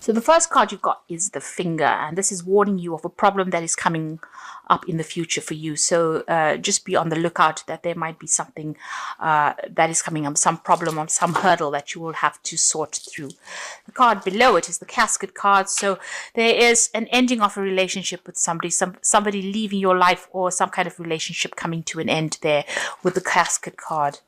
So the first card you've got is the Finger, and this is warning you of a problem that is coming up in the future for you. So just be on the lookout that there might be something that is coming up, some problem or some hurdle that you will have to sort through. The card below it is the Casket card. So there is an ending of a relationship with somebody, somebody leaving your life, or some kind of relationship coming to an end there with the Casket card.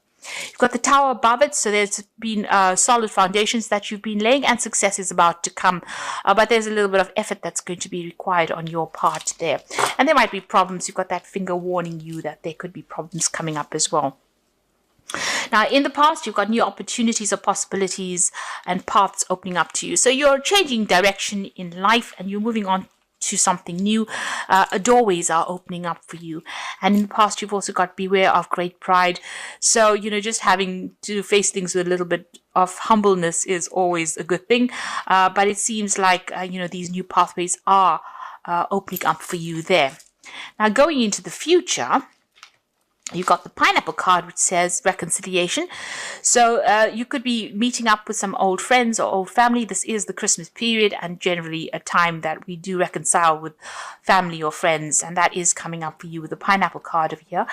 You've got the Tower above it, so there's been solid foundations that you've been laying, and success is about to come. But there's a little bit of effort that's going to be required on your part there. And there might be problems. You've got that Finger warning you that there could be problems coming up as well. Now, in the past, you've got new opportunities or possibilities and paths opening up to you. So you're changing direction in life and you're moving on to something new. Doorways are opening up for you. And in the past, you've also got beware of great pride. So, just having to face things with a little bit of humbleness is always a good thing. But it seems like, these new pathways are opening up for you there. Now, going into the future, you've got the Pineapple card, which says reconciliation. So you could be meeting up with some old friends or old family. This is the Christmas period and generally a time that we do reconcile with family or friends. And that is coming up for you with the Pineapple card over here.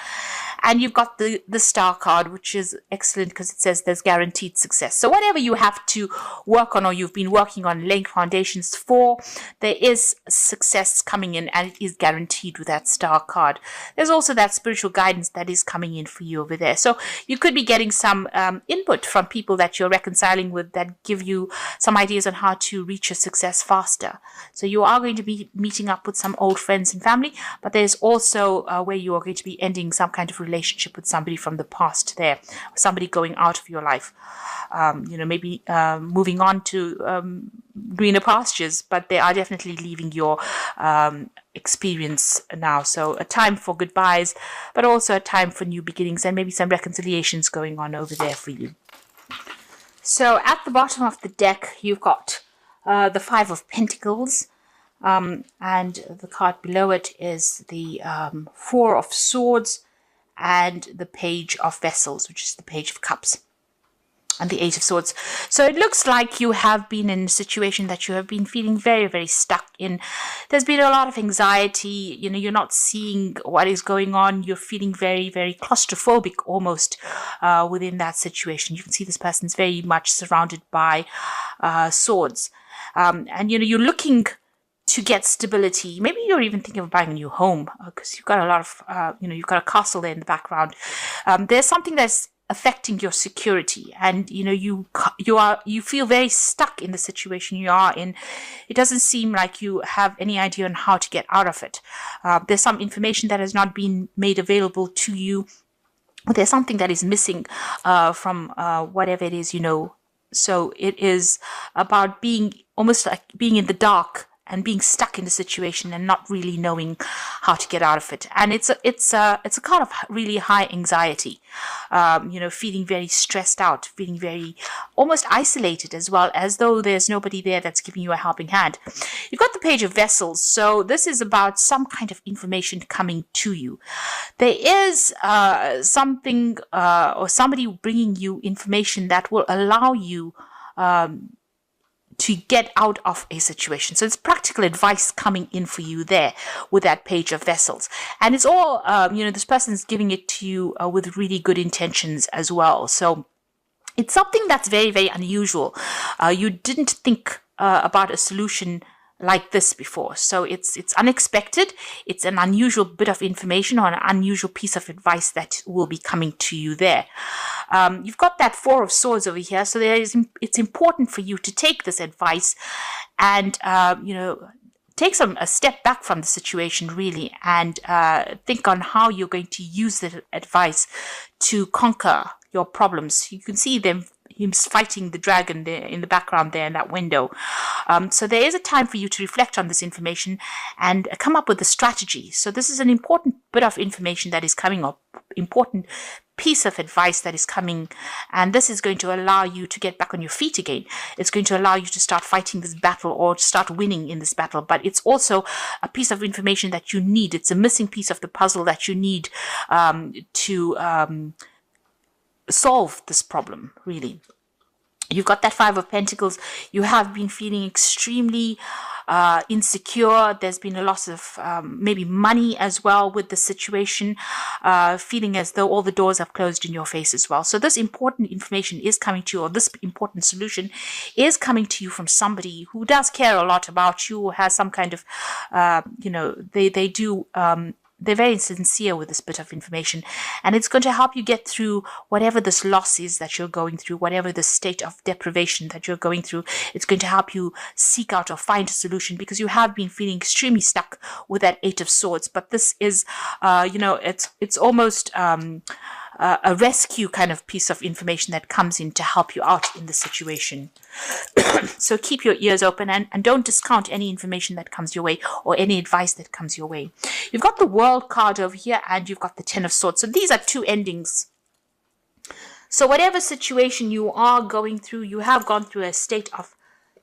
And you've got the Star card, which is excellent because it says there's guaranteed success. So whatever you have to work on or you've been working on laying foundations for, there is success coming in and it is guaranteed with that Star card. There's also that spiritual guidance that is coming in for you over there. So you could be getting some input from people that you're reconciling with that give you some ideas on how to reach your success faster. So you are going to be meeting up with some old friends and family, but there's also where you are going to be ending some kind of relationship with somebody from the past there, somebody going out of your life, maybe moving on to greener pastures, but they are definitely leaving your experience now. So a time for goodbyes, but also a time for new beginnings and maybe some reconciliations going on over there for you. So at the bottom of the deck, you've got the Five of Pentacles, and the card below it is the Four of Swords and the Page of Vessels, which is the Page of Cups, and the Eight of Swords. So it looks like you have been in a situation that you have been feeling very, very stuck in. There's been a lot of anxiety. You're not seeing what is going on. You're feeling very, very claustrophobic almost within that situation. You can see this person's very much surrounded by swords. And you're looking to get stability. Maybe you're even thinking of buying a new home because you've got a lot of, you've got a castle there in the background. There's something that's affecting your security, and you feel very stuck in the situation you are in. It doesn't seem like you have any idea on how to get out of it. There's some information that has not been made available to you. There's something that is missing from whatever it is. So it is about being almost like being in the dark and being stuck in the situation and not really knowing how to get out of it. And it's a kind of really high anxiety, feeling very stressed out, feeling very almost isolated as well, as though there's nobody there that's giving you a helping hand. You've got the Page of Vessels. So this is about some kind of information coming to you. There is something or somebody bringing you information that will allow you to get out of a situation. So it's practical advice coming in for you there with that Page of Vessels. And it's all, this person's giving it to you with really good intentions as well. So it's something that's very, very unusual. You didn't think about a solution like this before. So it's unexpected. It's an unusual bit of information or an unusual piece of advice that will be coming to you there. You've got that Four of Swords over here. So it's important for you to take this advice and, take a step back from the situation really and think on how you're going to use the advice to conquer your problems. You can see him fighting the dragon there in the background there in that window. So there is a time for you to reflect on this information and come up with a strategy. So this is an important bit of information that is coming up, important piece of advice that is coming, and this is going to allow you to get back on your feet again. It's going to allow you to start fighting this battle or to start winning in this battle, but it's also a piece of information that you need. It's a missing piece of the puzzle that you need to solve this problem, really. You've got that Five of Pentacles. You have been feeling extremely insecure. There's been a loss of maybe money as well with the situation, feeling as though all the doors have closed in your face as well. So this important information is coming to you, or this important solution is coming to you from somebody who does care a lot about you, has some kind of, they do they're very sincere with this bit of information, and it's going to help you get through whatever this loss is that you're going through, whatever the state of deprivation that you're going through. It's going to help you seek out or find a solution, because you have been feeling extremely stuck with that Eight of Swords. But this is, it's almost a rescue kind of piece of information that comes in to help you out in the situation. So keep your ears open, and don't discount any information that comes your way, or any advice that comes your way. You've got the World card over here, and you've got the Ten of Swords. So these are two endings. So whatever situation you are going through, you have gone through a state of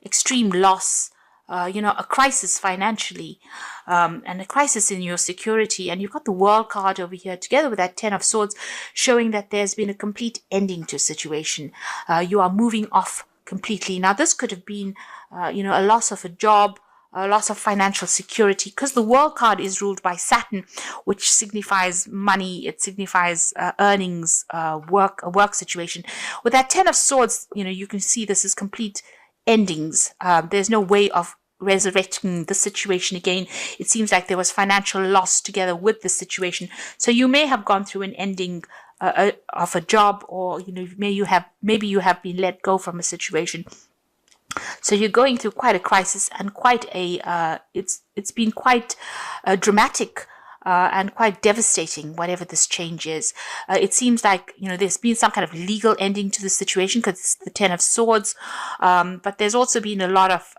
extreme loss, a crisis financially, and a crisis in your security. And you've got the World card over here together with that Ten of Swords, showing that there's been a complete ending to a situation. You are moving off completely. Now, this could have been, a loss of a job, a loss of financial security, because the World card is ruled by Saturn, which signifies money. It signifies earnings, a work situation. With that Ten of Swords, you can see this is complete endings. There's no way of resurrecting the situation again. It seems like there was financial loss together with the situation. So you may have gone through an ending of a job, or maybe you have been let go from a situation. So you're going through quite a crisis, and quite a it's been quite dramatic. And quite devastating, whatever this change is. It seems like, there's been some kind of legal ending to the situation, because it's the Ten of Swords. But there's also been a lot of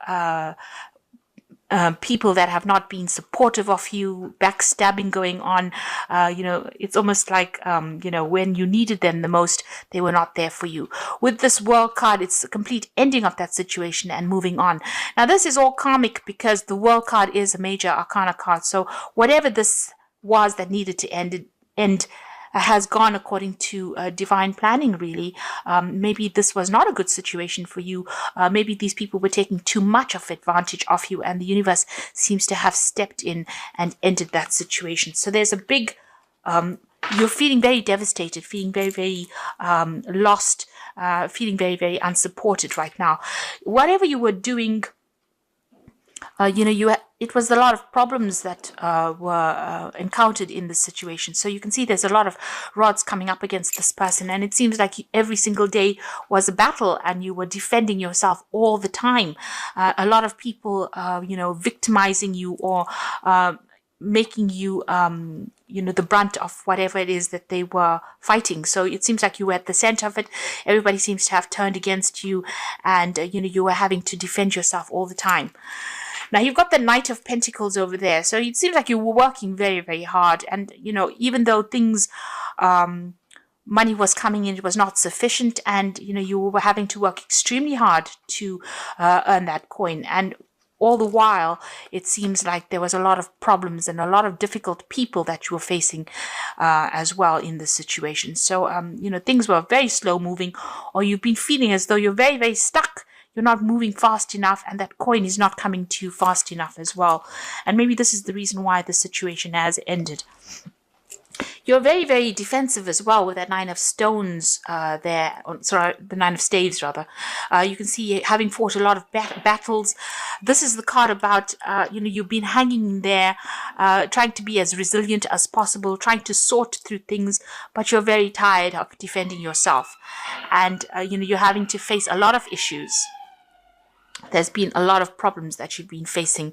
people that have not been supportive of you, backstabbing going on. It's almost like, when you needed them the most, they were not there for you. With this World card, it's a complete ending of that situation and moving on. Now, this is all karmic, because the World card is a major arcana card. So whatever this was that needed to end has gone according to divine planning, really. Maybe this was not a good situation for you. Maybe these people were taking too much of advantage of you, and the universe seems to have stepped in and ended that situation. So there's a big, you're feeling very devastated, feeling very, very lost, feeling very, very unsupported right now. Whatever you were doing, it was a lot of problems that were encountered in this situation. So you can see there's a lot of rods coming up against this person, and it seems like every single day was a battle, and you were defending yourself all the time. A lot of people, victimizing you, or making you, the brunt of whatever it is that they were fighting. So it seems like you were at the center of it. Everybody seems to have turned against you, and, you were having to defend yourself all the time. Now, you've got the Knight of Pentacles over there. So it seems like you were working very, very hard. And, even though things, money was coming in, it was not sufficient. And, you were having to work extremely hard to earn that coin. And all the while, it seems like there was a lot of problems and a lot of difficult people that you were facing as well in this situation. So, things were very slow moving, or you've been feeling as though you're very, very stuck. You're not moving fast enough, and that coin is not coming to you fast enough as well. And maybe this is the reason why the situation has ended. You're very, very defensive as well with that Nine of Stones there. The Nine of Staves, rather. You can see having fought a lot of battles. This is the card about, you've been hanging there, trying to be as resilient as possible, trying to sort through things, but you're very tired of defending yourself. And, you're having to face a lot of issues. There's been a lot of problems that you've been facing.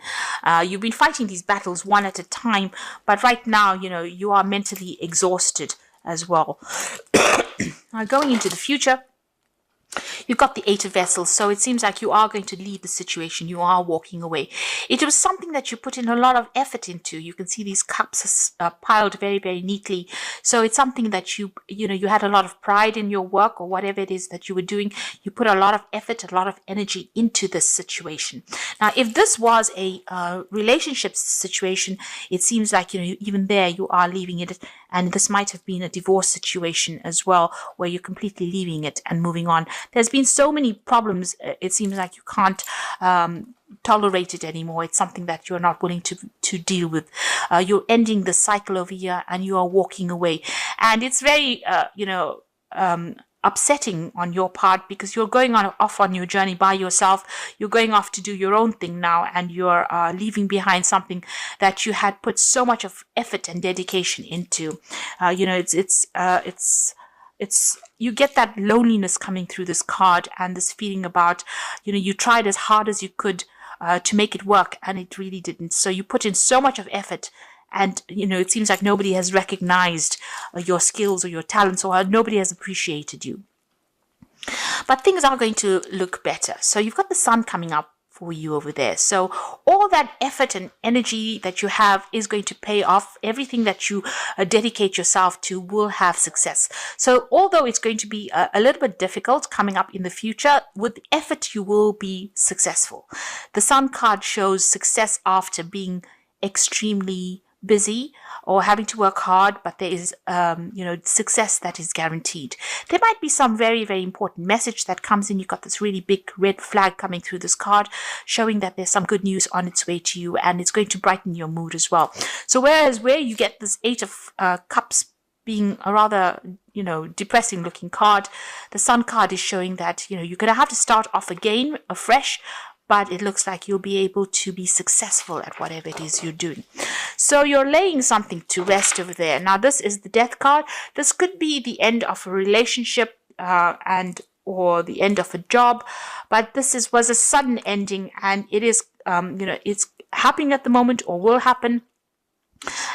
You've been fighting these battles one at a time, but right now, you are mentally exhausted as well. Now, going into the future, you've got the Eight of Vessels, so it seems like you are going to leave the situation. You are walking away. It was something that you put in a lot of effort into. You can see these cups are piled very, very neatly. So it's something that you had a lot of pride in your work, or whatever it is that you were doing. You put a lot of effort, a lot of energy into this situation. Now, if this was a relationship situation, it seems like, even there you are leaving it, And this might have been a divorce situation as well, where you're completely leaving it and moving on. There's been so many problems. It seems like you can't tolerate it anymore. It's something that you're not willing to deal with. You're ending the cycle over here and you are walking away. And it's very, upsetting on your part, because you're going off on your journey by yourself. You're going off to do your own thing now, and you're leaving behind something that you had put so much of effort and dedication into. It's you get that loneliness coming through this card, and this feeling about, you tried as hard as you could to make it work, and it really didn't. So you put in so much of effort, and it seems like nobody has recognized your skills or your talents, or nobody has appreciated you. But things are going to look better. So you've got the sun coming up for you over there. So all that effort and energy that you have is going to pay off. Everything that you dedicate yourself to will have success. So although it's going to be a little bit difficult coming up in the future, with effort you will be successful. The sun card shows success after being extremely busy or having to work hard, but there is success that is guaranteed. There might be some very, very important message that comes in. You've got this really big red flag coming through this card, showing that there's some good news on its way to you, and it's going to brighten your mood as well. So whereas where you get this 8 of Cups being a rather depressing looking card, the Sun card is showing that you're going to have to start off again afresh, but it looks like you'll be able to be successful at whatever it is you're doing. So you're laying something to rest over there. Now this is the Death card. This could be the end of a relationship or the end of a job, but this was a sudden ending, and it is it's happening at the moment or will happen,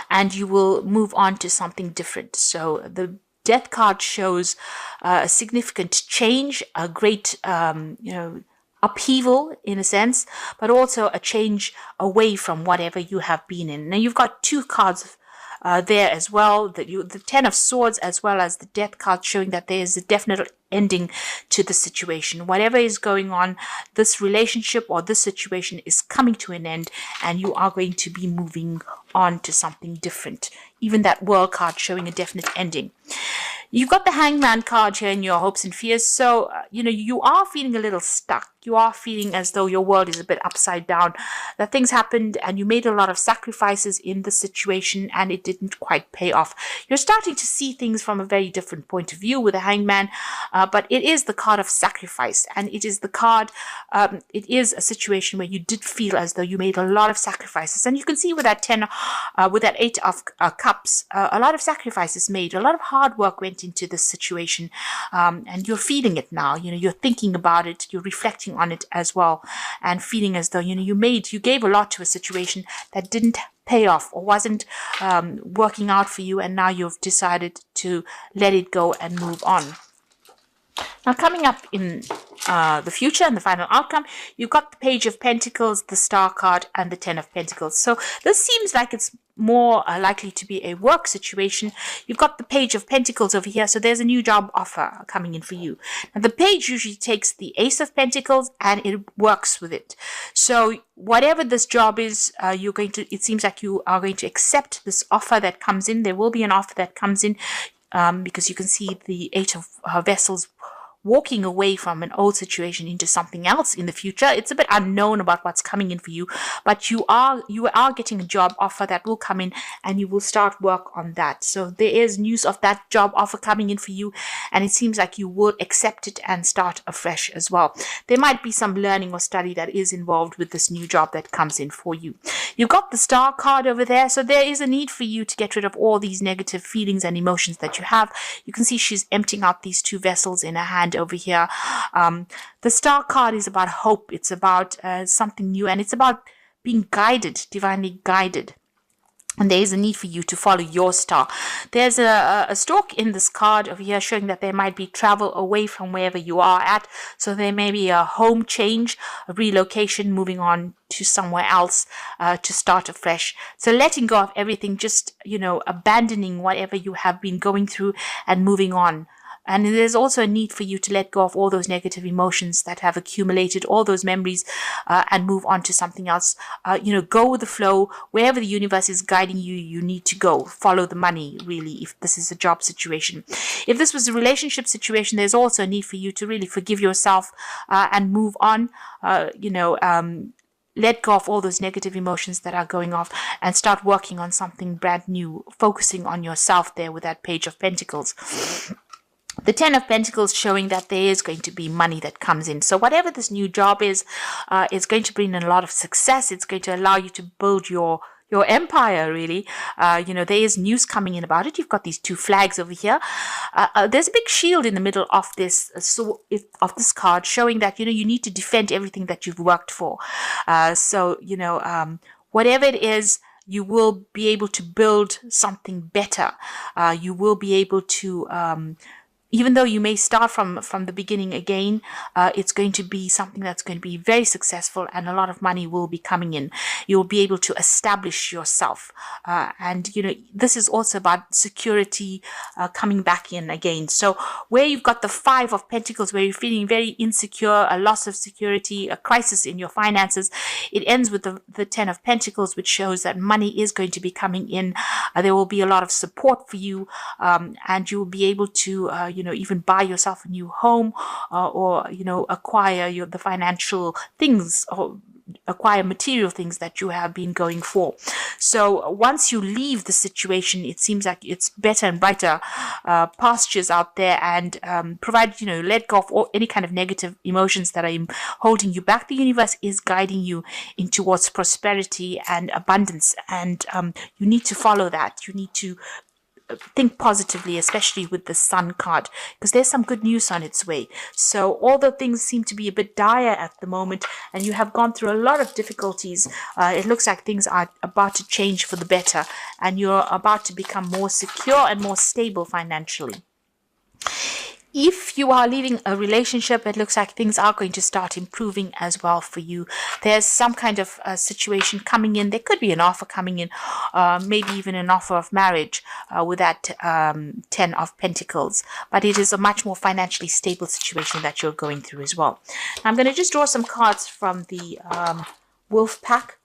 and you will move on to something different. So the Death card shows a significant change, a great upheaval in a sense, but also a change away from whatever you have been in. Now you've got 2 cards there as well, the 10 of Swords as well as the Death card, showing that there is a definite ending to the situation. Whatever is going on, this relationship or this situation is coming to an end, and you are going to be moving on to something different. Even that World card showing a definite ending. You've got the Hangman card here in your hopes and fears. So, you are feeling a little stuck. You are feeling as though your world is a bit upside down. That things happened and you made a lot of sacrifices in the situation and it didn't quite pay off. You're starting to see things from a very different point of view with the Hangman, but it is the card of sacrifice, and it is the card, it is a situation where you did feel as though you made a lot of sacrifices. And you can see with that 8 of Cups, a lot of sacrifices made, a lot of hard work went into this situation, and you're feeling it now. You're thinking about it, you're reflecting on it as well, and feeling as though you gave a lot to a situation that didn't pay off or wasn't working out for you, and now you've decided to let it go and move on. Now coming up in the future and the final outcome, you've got the Page of Pentacles, the Star card, and the 10 of Pentacles. So this seems like it's more likely to be a work situation. You've got the Page of Pentacles over here, so there's a new job offer coming in for you. Now the page usually takes the Ace of Pentacles and it works with it. So whatever this job is, it seems like you are going to accept this offer that comes in. There will be an offer that comes in, because you can see the 8 of Vessels walking away from an old situation into something else in the future. It's a bit unknown about what's coming in for you, but you are getting a job offer that will come in, and you will start work on that. So there is news of that job offer coming in for you, and it seems like you will accept it and start afresh as well. There might be some learning or study that is involved with this new job that comes in for you. You've got the Star card over there, so there is a need for you to get rid of all these negative feelings and emotions that you have. You can see she's emptying out these 2 vessels in her hand over here. The Star card is about hope. It's about something new, and it's about being guided, divinely guided. And there is a need for you to follow your star. There's a stalk in this card over here showing that there might be travel away from wherever you are at. So there may be a home change, a relocation, moving on to somewhere else to start afresh. So letting go of everything, just, abandoning whatever you have been going through and moving on. And there's also a need for you to let go of all those negative emotions that have accumulated, all those memories, and move on to something else. Go with the flow. Wherever the universe is guiding you, you need to go. Follow the money, really, if this is a job situation. If this was a relationship situation, there's also a need for you to really forgive yourself and move on. Let go of all those negative emotions that are going off and start working on something brand new, focusing on yourself there with that Page of Pentacles. The Ten of Pentacles showing that there is going to be money that comes in. So whatever this new job is, it's going to bring in a lot of success. It's going to allow you to build your empire, really. There is news coming in about it. You've got these two flags over here. There's a big shield in the middle of this of this card, showing that you need to defend everything that you've worked for. Whatever it is, you will be able to build something better. You will be able to even though you may start from the beginning again, it's going to be something that's going to be very successful, and a lot of money will be coming in. You'll be able to establish yourself. This is also about security coming back in again. So where you've got the Five of Pentacles, where you're feeling very insecure, a loss of security, a crisis in your finances, it ends with the Ten of Pentacles, which shows that money is going to be coming in. There will be a lot of support for you, and you will be able to even buy yourself a new home, or acquire the financial things, or acquire material things that you have been going for. So once you leave the situation, it seems like it's better and brighter pastures out there, and let go of any kind of negative emotions that are holding you back. The universe is guiding you in towards prosperity and abundance, and you need to follow that. You need to think positively, especially with the Sun card, because there's some good news on its way. So although things seem to be a bit dire at the moment, and you have gone through a lot of difficulties, it looks like things are about to change for the better, and you're about to become more secure and more stable financially. If you are leaving a relationship, it looks like things are going to start improving as well for you. There's some kind of situation coming in. There could be an offer coming in, maybe even an offer of marriage with that Ten of Pentacles. But it is a much more financially stable situation that you're going through as well. Now, I'm going to just draw some cards from the Wolf Pack.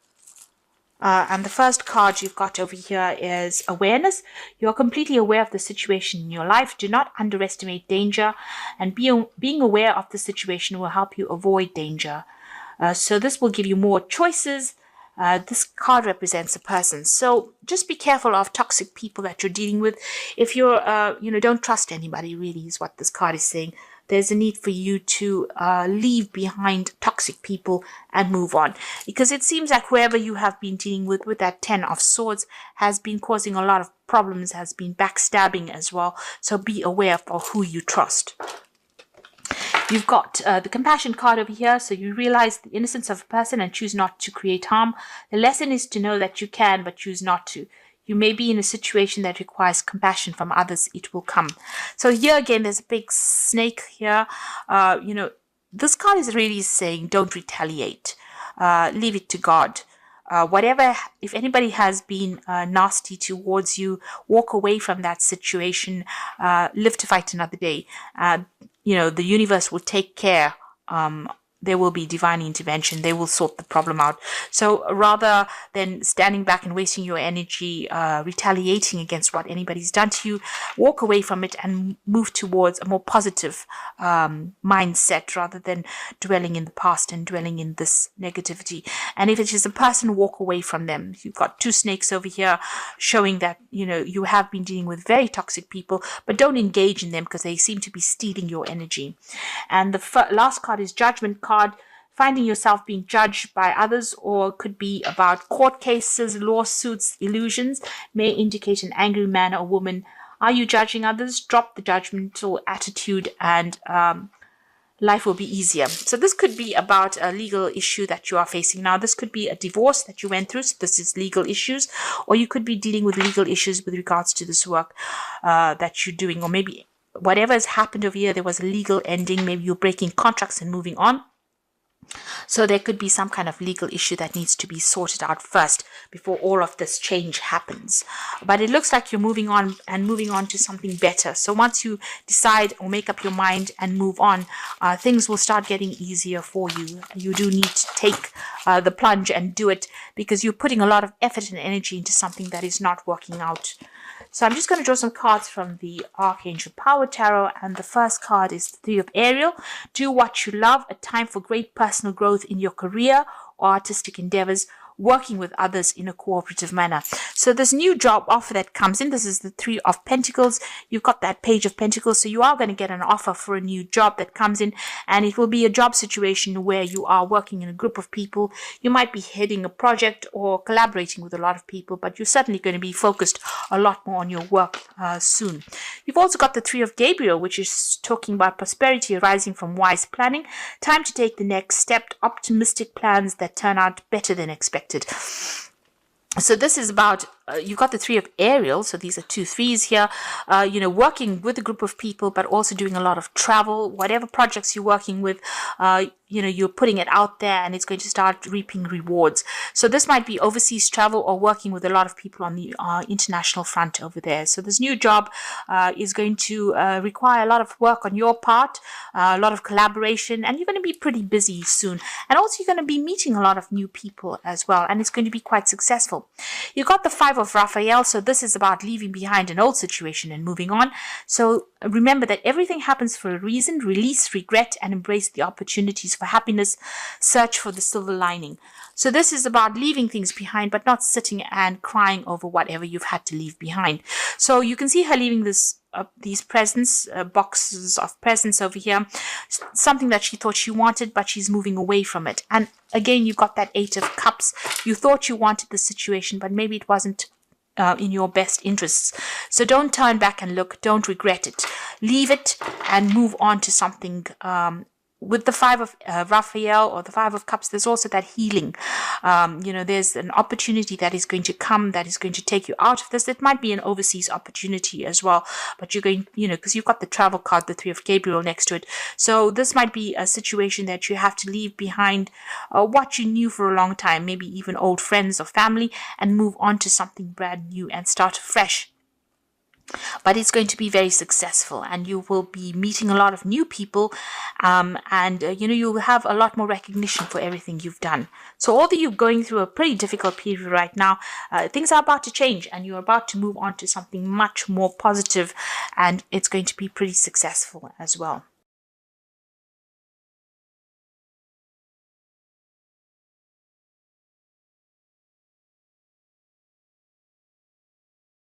And the first card you've got over here is awareness. You're completely aware of the situation in your life. Do not underestimate danger, and being aware of the situation will help you avoid danger. So this will give you more choices. This card represents a person. So just be careful of toxic people that you're dealing with. If you're, don't trust anybody, really, is what this card is saying. There's a need for you to leave behind toxic people and move on, because it seems like whoever you have been dealing with that Ten of Swords has been causing a lot of problems, has been backstabbing as well. So be aware of who you trust. You've got the Compassion card over here. So you realize the innocence of a person and choose not to create harm. The lesson is to know that you can, but choose not to. You may be in a situation that requires compassion from others. It will come. So here again, there's a big snake here. This card is really saying, don't retaliate. Leave it to God. If anybody has been nasty towards you, walk away from that situation. Live to fight another day. The universe will take care. There will be divine intervention. They will sort the problem out. So rather than standing back and wasting your energy retaliating against what anybody's done to you, walk away from it and move towards a more positive mindset, rather than dwelling in the past and dwelling in this negativity. And if it is a person, walk away from them. You've got two snakes over here showing that you have been dealing with very toxic people, but don't engage in them because they seem to be stealing your energy. And the last card is Judgment card. Finding yourself being judged by others, or could be about court cases, lawsuits, illusions, may indicate an angry man or woman. Are you judging others? Drop the judgmental attitude, and life will be easier. So this could be about a legal issue that you are facing now. This could be a divorce that you went through. So this is legal issues, or you could be dealing with legal issues with regards to this work that you're doing, or maybe whatever has happened over here, there was a legal ending. Maybe you're breaking contracts and moving on. So there could be some kind of legal issue that needs to be sorted out first before all of this change happens. But it looks like you're moving on to something better. So once you decide or make up your mind and move on, things will start getting easier for you. You do need to take the plunge and do it, because you're putting a lot of effort and energy into something that is not working out. So I'm just going to draw some cards from the Archangel Power Tarot, and the first card is the Three of Ariel. Do what you love, a time for great personal growth in your career or artistic endeavors, working with others in a cooperative manner. So this new job offer that comes in, this is the Three of Pentacles. You've got that Page of Pentacles, so you are going to get an offer for a new job that comes in, and it will be a job situation where you are working in a group of people. You might be heading a project or collaborating with a lot of people, but you're certainly going to be focused a lot more on your work soon. You've also got the Three of Gabriel, which is talking about prosperity arising from wise planning. Time to take the next step, optimistic plans that turn out better than expected. So this is about, you've got the Three of Ariel, so these are 2 threes here, working with a group of people, but also doing a lot of travel. Whatever projects you're working with, you're putting it out there, and it's going to start reaping rewards. So this might be overseas travel or working with a lot of people on the international front over there. So this new job is going to require a lot of work on your part, a lot of collaboration, and you're going to be pretty busy soon. And also you're going to be meeting a lot of new people as well, and it's going to be quite successful. You got the Five of Raphael, so this is about leaving behind an old situation and moving on. So remember that everything happens for a reason. Release regret and embrace the opportunities for happiness. Search for the silver lining. So this is about leaving things behind, but not sitting and crying over whatever you've had to leave behind. So you can see her leaving these presents, boxes of presents over here, something that she thought she wanted, but she's moving away from it. And again, you've got that Eight of Cups. You thought you wanted the situation, but maybe it wasn't in your best interests. So don't turn back and look. Don't regret it. Leave it and move on to something. With the Five of Raphael or the Five of Cups, there's also that healing. There's an opportunity that is going to come, that is going to take you out of this. It might be an overseas opportunity as well, but you're going, because you've got the travel card, the Three of Gabriel next to it. So this might be a situation that you have to leave behind what you knew for a long time, maybe even old friends or family, and move on to something brand new and start fresh. But it's going to be very successful, and you will be meeting a lot of new people, you will have a lot more recognition for everything you've done. So although you're going through a pretty difficult period right now, things are about to change, and you're about to move on to something much more positive, and it's going to be pretty successful as well.